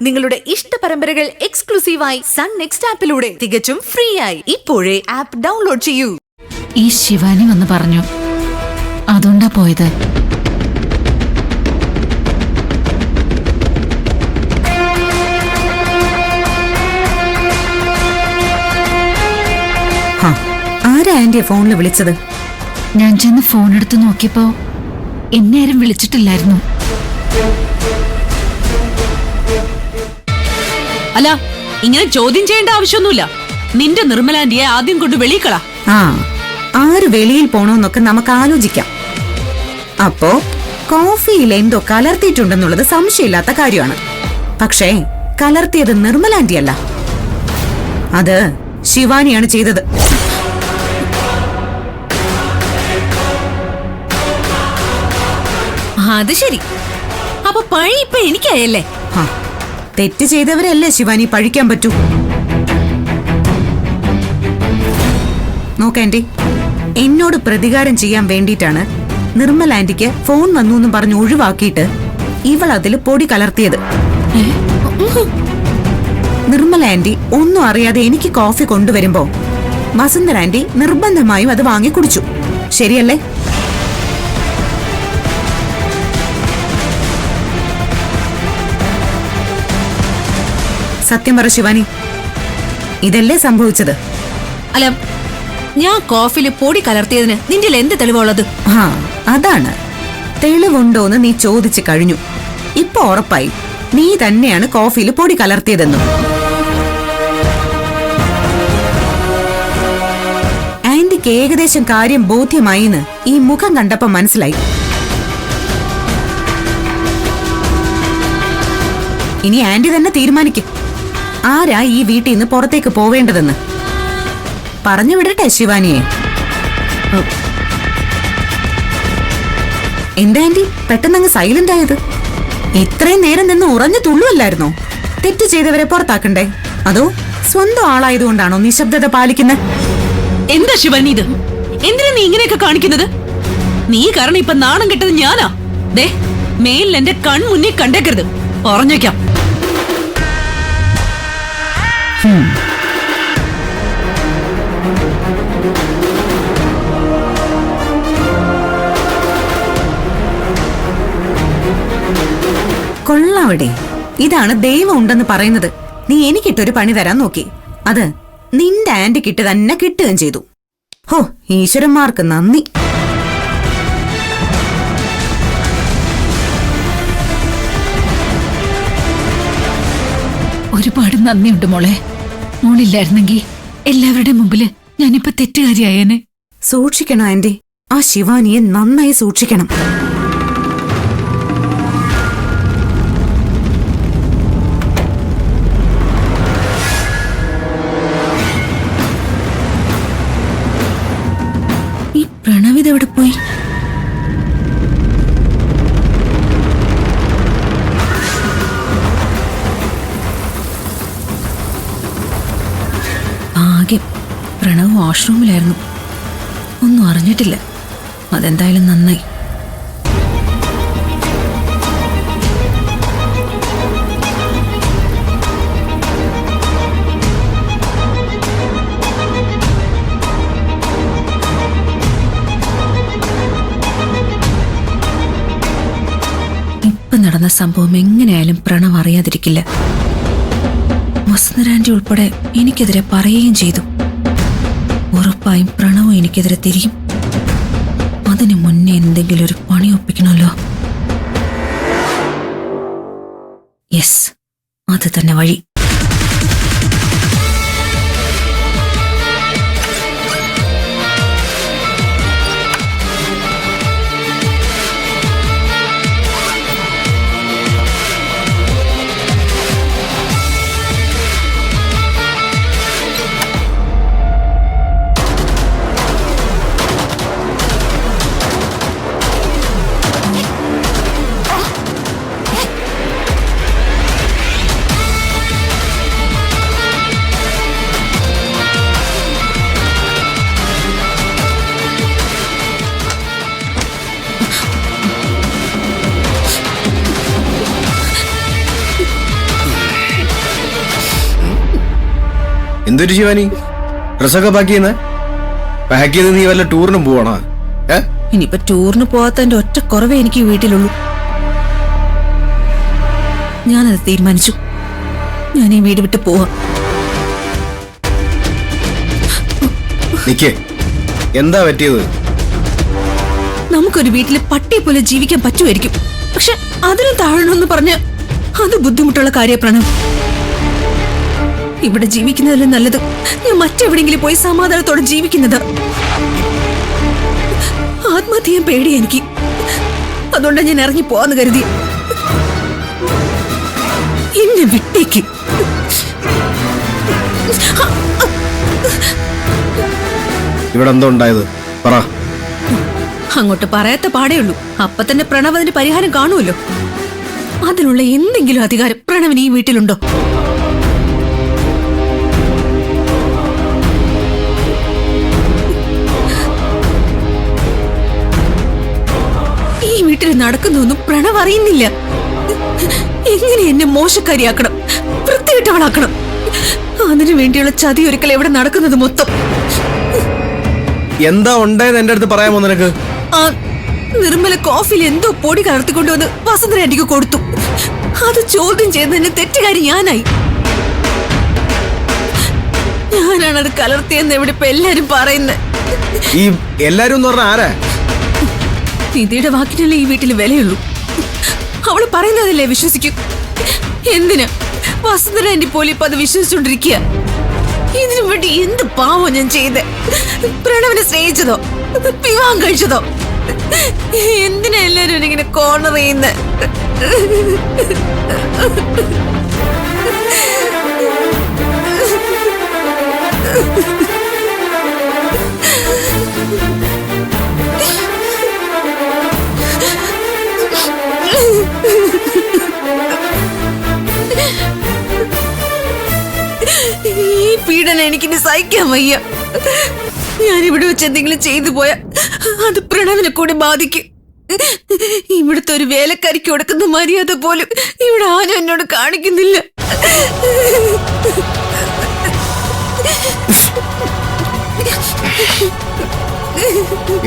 നിങ്ങളുടെ ഇഷ്ട പരമ്പരകൾ എക്സ്ക്ലൂസീവായി സൺ നെക്സ്റ്റ് ആപ്പിലൂടെ തികച്ചും ഫ്രീ ആയി ഇപ്പോഴേ ആപ്പ് ഡൗൺലോഡ് ചെയ്യൂ. ഈ ശിവാനി വന്ന് പറഞ്ഞു, അതുകൊണ്ടാ പോയത്. ആരാ ആന്റിയെ ഫോണിൽ വിളിച്ചത്? ഞാൻ ചെന്ന് ഫോൺ എടുത്ത് നോക്കിയപ്പോ എന്നെ ആരും വിളിച്ചിട്ടില്ലായിരുന്നു. അല്ല, ഇങ്ങനെ ചോദ്യം ചെയ്യേണ്ട ആവശ്യമൊന്നുമില്ല. നിന്റെ നിർമ്മലാന്റിയെ ആദ്യം കൊണ്ട് വെളിക്കളാ. ആര് വെളിയിൽ പോണോന്നൊക്കെ നമുക്ക് ആലോചിക്കാം. അപ്പോ കോഫിയിൽ എന്തോ കലർത്തിയിട്ടുണ്ടെന്നുള്ളത് സംശയമില്ലാത്ത കാര്യമാണ്. പക്ഷേ കലർത്തിയത് നിർമ്മലാന്റി അല്ല, അത് ശിവാനിയാണ് ചെയ്തത്. അത് ശരി. അപ്പൊ പഴി ഇപ്പൊ എനിക്കായല്ലേ? തെറ്റ് ചെയ്തവരല്ലേ ശിവാനി പഴിക്കാൻ പറ്റൂ. നോക്കാൻറ്റി, എന്നോട് പ്രതികാരം ചെയ്യാൻ വേണ്ടിയിട്ടാണ് നിർമ്മല ആന്റിക്ക് ഫോൺ വന്നു എന്ന് പറഞ്ഞ് ഒഴിവാക്കിയിട്ട് ഇവൾ അതിൽ പൊടി കലർത്തിയത്. നിർമ്മല ആന്റി ഒന്നും അറിയാതെ എനിക്ക് കോഫി കൊണ്ടുവരുമ്പോ വസുന്ധര ആന്റി നിർബന്ധമായും അത് വാങ്ങി കുടിച്ചു. ശരിയല്ലേ? സത്യം പറ ശിവാനി, ഇതല്ലേ സംഭവിച്ചത്? അല്ല, ഞാൻ കോഫിയിൽ പൊടി കലർത്തിയതിന് നിന്റെ എന്ത് തെളിവുള്ളത്? അതാണ്. തെളിവുണ്ടോന്ന് നീ ചോദിച്ചു കഴിഞ്ഞു. ഇപ്പൊ ഉറപ്പായി നീ തന്നെയാണ് കോഫിയിൽ പൊടി കലർത്തിയതെന്നും. ആന്റിക്ക് ഏകദേശം കാര്യം ബോധ്യമായിന്ന് ഈ മുഖം കണ്ടപ്പോ മനസ്സിലായി. ഇനി ആന്റി തന്നെ തീരുമാനിക്കും ആരാ ഈ വീട്ടിൽ നിന്ന് പുറത്തേക്ക് പോവേണ്ടതെന്ന്. പറഞ്ഞു വിടട്ടെ ശിവാനിയെ. എന്താ ആന്റി പെട്ടെന്നങ്ങ് സൈലന്റ് ആയത്? ഇത്രയും നേരം നിന്ന് ഉറഞ്ഞു തുള്ളുവല്ലായിരുന്നോ? തെറ്റ് ചെയ്തവരെ പുറത്താക്കണ്ടേ, അതോ സ്വന്തം ആളായതുകൊണ്ടാണോ നിശബ്ദത പാലിക്കുന്നത്? എന്താ ശിവാനി ഇത്? എന്തിനാ നീ ഇങ്ങനെയൊക്കെ കാണിക്കുന്നത്? നീ കാരണം ഇപ്പൊ നാണം കെട്ടത് ഞാനാ. ദേ, മേലിൽ എന്റെ കൺമുന്നിൽ കണ്ടേക്കരുത്, പറഞ്ഞേക്കാം. കൊള്ളാവിടെ, ഇതാണ് ദൈവം ഉണ്ടെന്ന് പറയുന്നത്. നീ എനിക്കിട്ടൊരു പണി തരാൻ നോക്കി, അത് നിന്റെ ആന്റിക്കിട്ട് തന്നെ കിട്ടുകയും ചെയ്തു. ഹോ, ഈശ്വരന്മാർക്ക് നന്ദി. ഒരുപാട് നന്ദിയുണ്ട് മോളെ. മോളില്ലായിരുന്നെങ്കിൽ എല്ലാവരുടെ മുമ്പില് ഞാനിപ്പോ തെറ്റുകാരിയായേനെ. സൂക്ഷിക്കണം ആന്റി, ആ ശിവാനിയെ നന്നായി സൂക്ഷിക്കണം. ഈ പ്രണവിത് എവിടെ പോയി? ഭാഗ്യം, പ്രണവ് വാഷ്റൂമിലായിരുന്നു, ഒന്നും അറിഞ്ഞിട്ടില്ല. അതെന്തായാലും നന്നായി. ഇപ്പൊ നടന്ന സംഭവം എങ്ങനെയായാലും പ്രണവ് അറിയാതിരിക്കില്ല. വസുന്ധര ആന്റി ഉൾപ്പെടെ എനിക്കെതിരെ പറയുകയും ചെയ്തു. ഉറപ്പായും പ്രണവ് എനിക്കെതിരെ തിരിയും. അതിനു മുന്നേ എന്തെങ്കിലും ഒരു പണി ഒപ്പിക്കണമല്ലോ. യെസ്, അത് തന്നെ വഴി. എന്തൊരു ശിവാനി ഡ്രസ്സൊക്കെ പാക്ക് ചെയ്യുന്ന പാക്ക് ചെയ്ത് നീ വല്ല ടൂറിനും പോവാണോ? ഇനിയിപ്പോ ടൂറിന് പോവാത്തതിന്റെ ഒറ്റ കുറവേ എനിക്ക് ഈ വീട്ടിലുള്ളൂ. ഞാനത് തീരുമാനിച്ചു. ഞാൻ ഈ വീട് വിട്ട് പോവാ. നിക്കേ, എന്താ പറ്റിയത്? നമുക്കൊരു വീട്ടില് പട്ടിയെ പോലെ ജീവിക്കാൻ പറ്റുമായിരിക്കും, പക്ഷെ അതിനും താഴണമെന്ന് പറഞ്ഞ് അത് ബുദ്ധിമുട്ടുള്ള കാര്യ പ്രണവ്. ഇവിടെ ജീവിക്കുന്നതല്ലേ നല്ലത്. ഞാൻ മറ്റെവിടെയെങ്കിലും പോയി സമാധാനത്തോടെ ജീവിക്കുന്നത്. ആത്മഹത്യ ചെയ്യാൻ പേടിയാ എനിക്ക്. അതുകൊണ്ടാണ് ഞാൻ ഇറങ്ങി പോവാന്ന് കരുതി. എന്നെ വിട്ടേക്ക്. ഇവിടെ എന്തോ ഉണ്ടായത് പറ. അങ്ങോട്ട് പറയാത്ത പാടേ ഉള്ളൂ. അപ്പൊ തന്നെ പ്രണവ് അതിന് പരിഹാരം കാണുമല്ലോ. അതിനുള്ള എന്തെങ്കിലും അധികാരം പ്രണവിന് ഈ വീട്ടിലുണ്ടോ? ഈ വീട്ടിൽ നടക്കുന്നൊന്നും പ്രണവ് അറിയുന്നില്ല. എങ്ങനെ എന്നെ മോശക്കാരിയാക്കണം, വൃത്തികെട്ടവളാക്കണം, അതിനു വേണ്ടിയുള്ള ചതി ഒരിക്കൽ എവിടെ നടക്കുന്നത് മൊത്തം. എന്താ ഉണ്ടായെന്ന് എന്റെ അടുത്ത് പറയാമോ നിനക്ക്? ആ നിർമ്മല കോഫിയിൽ എന്തോ പൊടി കലർത്തിക്കൊണ്ടുവന്ന് വസന്തര എനിക്ക് കൊടുത്തു. അത് ചോദ്യം ചെയ്തതിന് തെറ്റുകാരി ഞാനായി. ഞാനാണ് അത് കലർത്തിയെന്ന് ഇവിടെ ഇപ്പൊ എല്ലാരും പറയുന്നത്. ഈ എല്ലാരും എന്ന് പറഞ്ഞ ആരാ? നിധിയുടെ വാക്കിനല്ലേ ഈ വീട്ടിൽ വിലയുള്ളൂ. അവള് പറയുന്നതല്ലേ വിശ്വസിക്കും. എന്തിനാ വസുന്ധര എന്റെ പോലും ഇപ്പൊ അത് വിശ്വസിച്ചോണ്ടിരിക്കുക? ഇതിനു വേണ്ടി എന്ത് പാവം ഞാൻ ചെയ്ത്? പ്രണവിനെ സ്നേഹിച്ചതോ, വിവാഹം കഴിച്ചതോ? എന്തിനാ എല്ലാരും ഇങ്ങനെ കോർണർ ചെയ്യുന്ന? ഈ പീഡനം എനിക്കിനി സഹിക്കാൻ വയ്യ. ഞാൻ ഇവിടെ വെച്ച് എന്തെങ്കിലും ചെയ്തു പോയാ അത് പ്രണവിനെ കൂടെ ബാധിക്കും. ഇവിടുത്തെ ഒരു വേലക്കാരിക്ക് കൊടുക്കുന്ന മര്യാദ പോലും ഇവിടെ ആരും എന്നോട് കാണിക്കുന്നില്ല.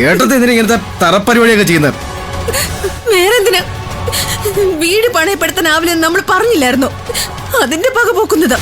ഏട്ടത്തെ എന്തിനാ ഇങ്ങനത്തെ തറപ്പരിപാടിയൊക്കെ ചെയ്യുന്നത്? വേറെന്തിനാ? വീട് പണയപ്പെടുത്താനാവില്ലെന്ന് നമ്മൾ പറഞ്ഞില്ലായിരുന്നോ? അതിന്റെ പക പോക്കുന്നതാ.